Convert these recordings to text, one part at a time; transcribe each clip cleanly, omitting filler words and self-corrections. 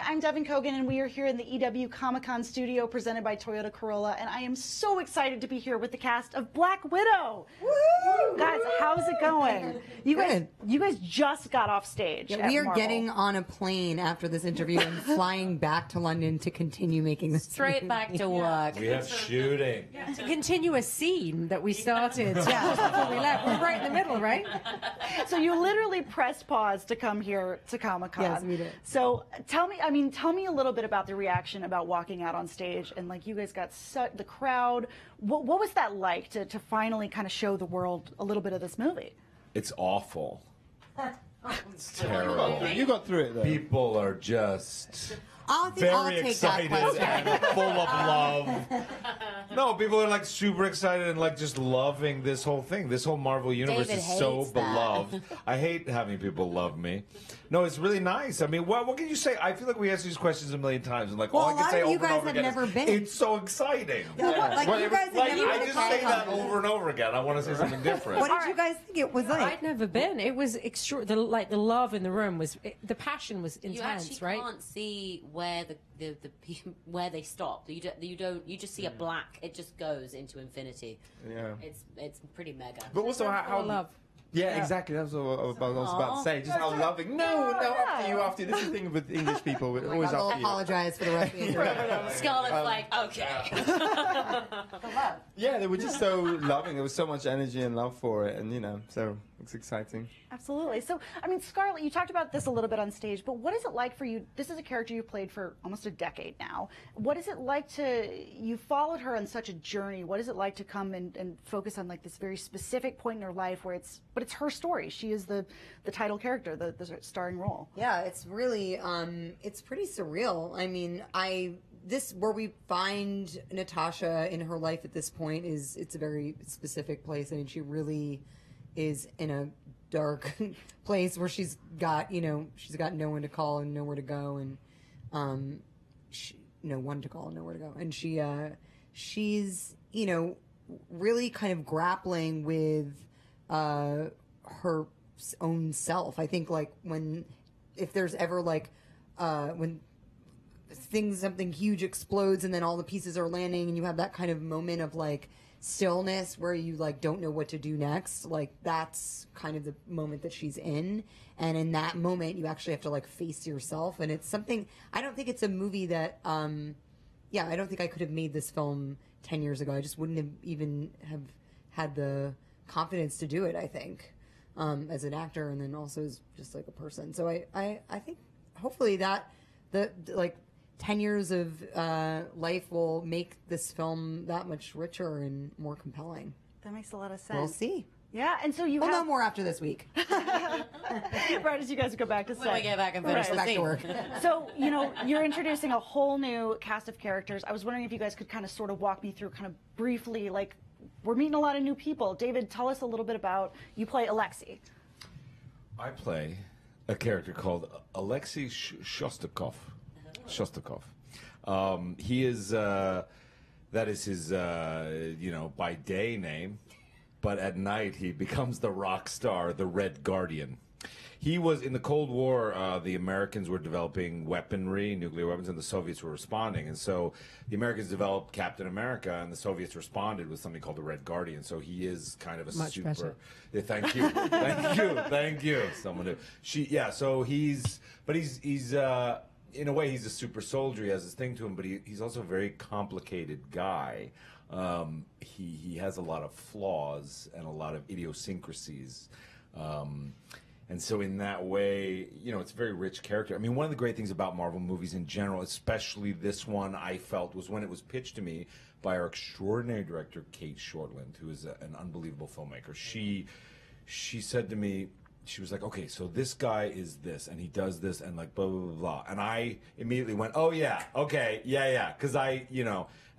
I'm Devin Kogan, and we are here in the EW Comic-Con studio presented by Toyota Corolla, and I am so excited to be here with the cast of Black Widow. Woo! Guys, how's it going? You guys just got off stage. Yeah, we are Marvel. getting on a plane after this interview and flying back to London to continue making this straight back to work. We have shooting. To continue a scene that we started just before we left. We're right in the middle, right? So you literally pressed pause to come here to Comic-Con. Yes, we did. So tell me a little bit about the reaction about walking out on stage, and like you guys got the crowd. What was that like to finally kind of show the world a little bit of this movie? It's awful. It's terrible. You got through it, though. People are just I'll very take excited that question. and full of love. No, people are like super excited and like just loving this whole thing. This whole Marvel universe David is so hates that. beloved. I hate having people love me. No, it's really nice. I mean, what can you say? I feel like we ask these questions a million times, and like all I can say over and over again never is, been. it's so exciting. Like, you guys have Like, never I been just to say that Comic-Con. over and over again. I want to say something different. What did you guys think it was like? I'd never been. It was the love in the room was the passion was You intense, actually right? can't see where where they stop. You just see a black. It just goes into infinity. Yeah. It's pretty mega. But also how love. Yeah, exactly. That's what I was about to say. Just how loving. No, after you. This is the thing with English people. We're always I'll after you. apologize for the rest of the interview. Scarlett's like, okay. Yeah, they were just so loving. There was so much energy and love for it, and so it's exciting. Absolutely. So, I mean, Scarlett, you talked about this a little bit on stage, but what is it like for you? This is a character you've played for almost a decade now. What is it like you followed her on such a journey. What is it like to come and focus on like this very specific point in her life where it's her story. She is the title character, the starring role. Yeah, it's really, it's pretty surreal. I mean, where we find Natasha in her life at this point it's a very specific place. I mean, she really is in a dark place where she's got no one to call and nowhere to go, and no one to call and nowhere to go, and she's really kind of grappling with her own self. I think like if there's ever like when something huge explodes and then all the pieces are landing and you have that kind of moment of like stillness where you like don't know what to do next, like that's kind of the moment that she's in, and in that moment you actually have to like face yourself, and it's something. I don't think it's a movie that I don't think I could have made this film 10 years ago. I just wouldn't have even have had the confidence to do it, I think, as an actor and then also as just like a person. So I think hopefully that the like 10 years of life will make this film that much richer and more compelling. That makes a lot of sense. We'll see. Yeah, and so we'll know more after this week. Right as you guys go back to set. When we get back and finish the back to scene. work. So, you're introducing a whole new cast of characters. I was wondering if you guys could kind of sort of walk me through kind of briefly, like, we're meeting a lot of new people. David, tell us a little bit about, you play Alexei. I play a character called Alexei Shostakov. He is, that is his, by day name, but at night he becomes the rock star, the Red Guardian. He was, in the Cold War, the Americans were developing weaponry, nuclear weapons, and the Soviets were responding. And so the Americans developed Captain America, and the Soviets responded with something called the Red Guardian. So he is kind of a Much super... better. Yeah, thank you. Thank you. Someone who... So he's... But he's in a way, he's a super soldier. He has this thing to him, but he's also a very complicated guy. He has a lot of flaws and a lot of idiosyncrasies. And so in that way, it's a very rich character. I mean, one of the great things about Marvel movies in general, especially this one, I felt, was when it was pitched to me by our extraordinary director, Kate Shortland, who is an unbelievable filmmaker. She said to me, she was like, okay, so this guy is this, and he does this, and like, blah, blah, blah, blah. And I immediately went, oh, yeah, okay, yeah, because and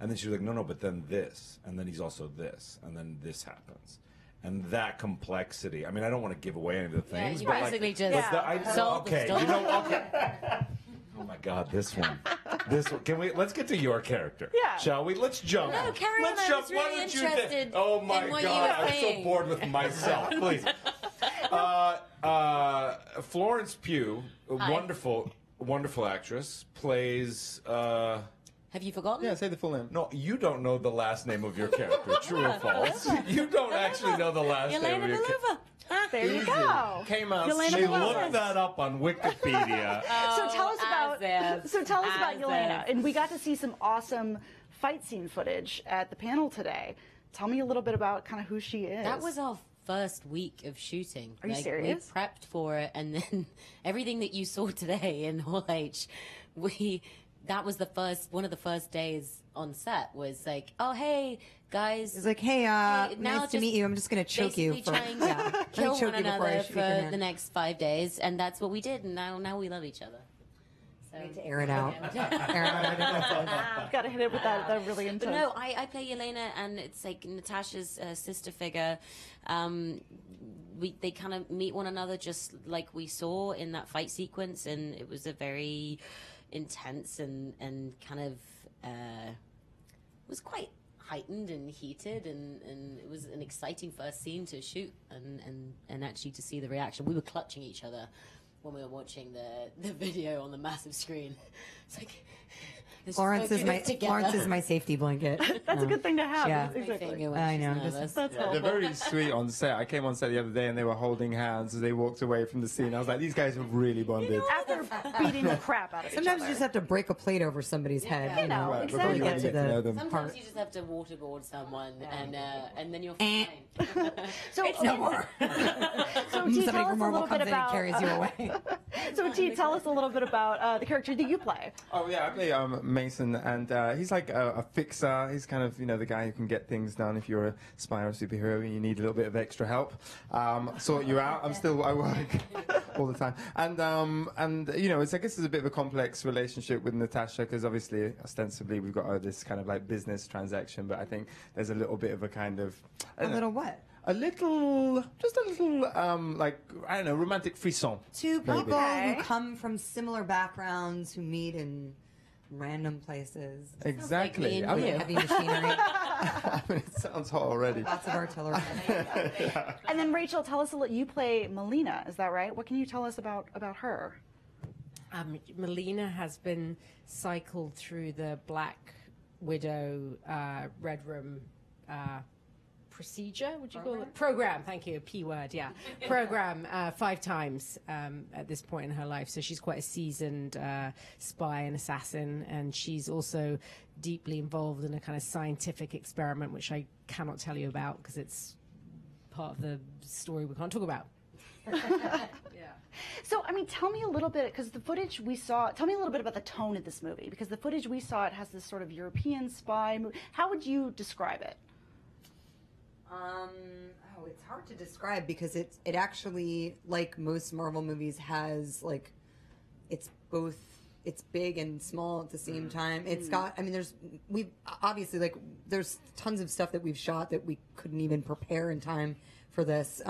then she was like, no, but then this, and then he's also this, and then this happens. And that complexity, I mean, I don't want to give away any of the things, you but basically like, just sold the story. Okay. Oh my God, this one. Let's get to your character. Yeah. Shall we? Let's jump. No, carry on. Let's I jump. was really interested Oh my in what you God, were I'm so saying. bored with myself. Please. Florence Pugh, Hi. wonderful. wonderful actress, plays. Have you forgotten? Yeah, say the full name. No, you don't know the last name of your character. True or false? You don't actually know the last name Yelena of your character. Belova. There you go. Came out. Yelena She Belova. looked that up on Wikipedia. So tell us about As Yelena. if. And we got to see some awesome fight scene footage at the panel today. Tell me a little bit about kind of who she is. That was our first week of shooting. Are you serious? We prepped for it, and then everything that you saw today in Hall H, that was one of the first days on set. Was like, oh hey guys, It's like, hey, now nice to just meet you. I'm just gonna choke you basically for try and kill choke one you before I another shake for your hand. the next 5 days, and that's what we did. And now we love each other. So. to air it out. Air it out. Got to hit it with that really intense. But no, I play Yelena, and it's like Natasha's sister figure. They kind of meet one another just like we saw in that fight sequence, and it was a very intense and kind of was quite heightened and heated, and it was an exciting first scene to shoot and actually to see the reaction. We were clutching each other when we were watching the video on the massive screen. It's like Florence is my safety blanket. That's a good thing to have. Yeah. Exactly. I know. That's They're helpful. very sweet on set. I came on set the other day and they were holding hands as they walked away from the scene. I was like, these guys have really bonded. After beating the crap out of Sometimes each you other. just have to break a plate over somebody's head. I know, Right, exactly. before you Get really to get to know the them. Sometimes you just have to waterboard someone, and then you're fine. So, No more. so T, Somebody tell us from a Marvel little comes bit in and about. carries you away. So T, tell us a little bit about the character that you play. Oh yeah, I play Mason, and he's like a fixer. He's kind of the guy who can get things done if you're a spy or a superhero and you need a little bit of extra help. Sort you out. I work all the time, and it's I guess it's a bit of a complex relationship with Natasha because obviously ostensibly we've got this kind of like business transaction, but I think there's a little bit of a kind of A little what? just a little like I don't know, romantic frisson. Two people Okay. who come from similar backgrounds who meet in random places. Exactly. me I and mean, you. Heavy machinery, I mean, it sounds hot already. lots of artillery. And then Rachel, tell us a little. You play Melina, is that right? What can you tell us about her? Melina has been cycled through the Black Widow Red Room procedure, would you call it? Program, thank you, P word, yeah. Program 5 times at this point in her life. So she's quite a seasoned spy and assassin, and she's also deeply involved in a kind of scientific experiment, which I cannot tell you about because it's part of the story we can't talk about. So, I mean, tell me a little bit, because the footage we saw, tell me a little bit about the tone of this movie, because the footage we saw, it has this sort of European spy movie. How would you describe it? It's hard to describe because it actually, like most Marvel movies, has like it's big and small at the same time. It's got, I mean, we've obviously like there's tons of stuff that we've shot that we couldn't even prepare in time for this.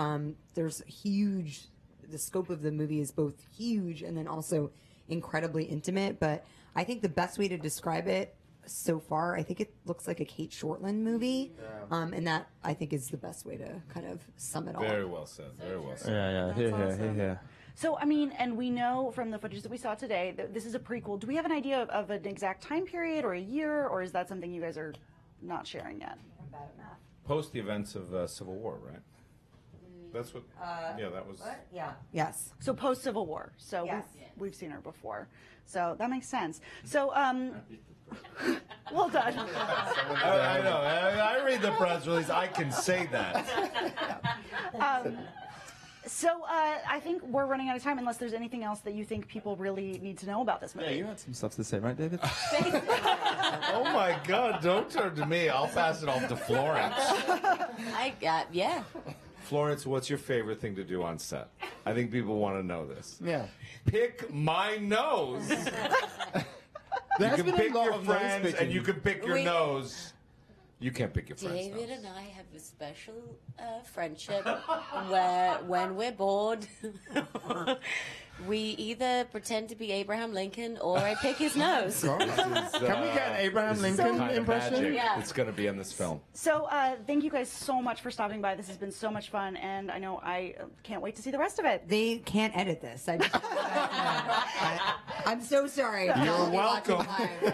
There's huge. The scope of the movie is both huge and then also incredibly intimate. But I think the best way to describe it so far, I think it looks like a Kate Shortland movie, and that I think is the best way to kind of sum it all. Very well said. Very well said. Yeah, here. So, I mean, and we know from the footage that we saw today that this is a prequel. Do we have an idea of an exact time period or a year, or is that something you guys are not sharing yet? Post the events of Civil War, right? That's what. Yeah, that was. Yeah. Yes. So post Civil War. So Yes. we've seen her before. So that makes sense. So, well done. I know. I read the press release. I can say that. So I think we're running out of time unless there's anything else that you think people really need to know about this movie. Yeah, you had some stuff to say, right, David? Oh my God! Don't turn to me. I'll pass it off to Florence. Yeah. Florence, what's your favorite thing to do on set? I think people want to know this. Yeah. Pick my nose. You There's can been pick a lot your of nose friends picking. and you can pick your nose. You can't pick your friends' David nose. and I have a special friendship where when we're bored, we either pretend to be Abraham Lincoln or I pick his nose. Can we get an Abraham Lincoln Kind of impression? magic Yeah. that's going to be in this film. So thank you guys so much for stopping by. This has been so much fun, and I know I can't wait to see the rest of it. They can't edit this. I I'm so sorry. You're welcome.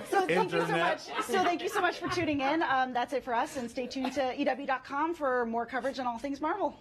So thank you so Internet. much. So thank you so much for tuning in. That's it for us, and stay tuned to EW.com for more coverage on all things Marvel.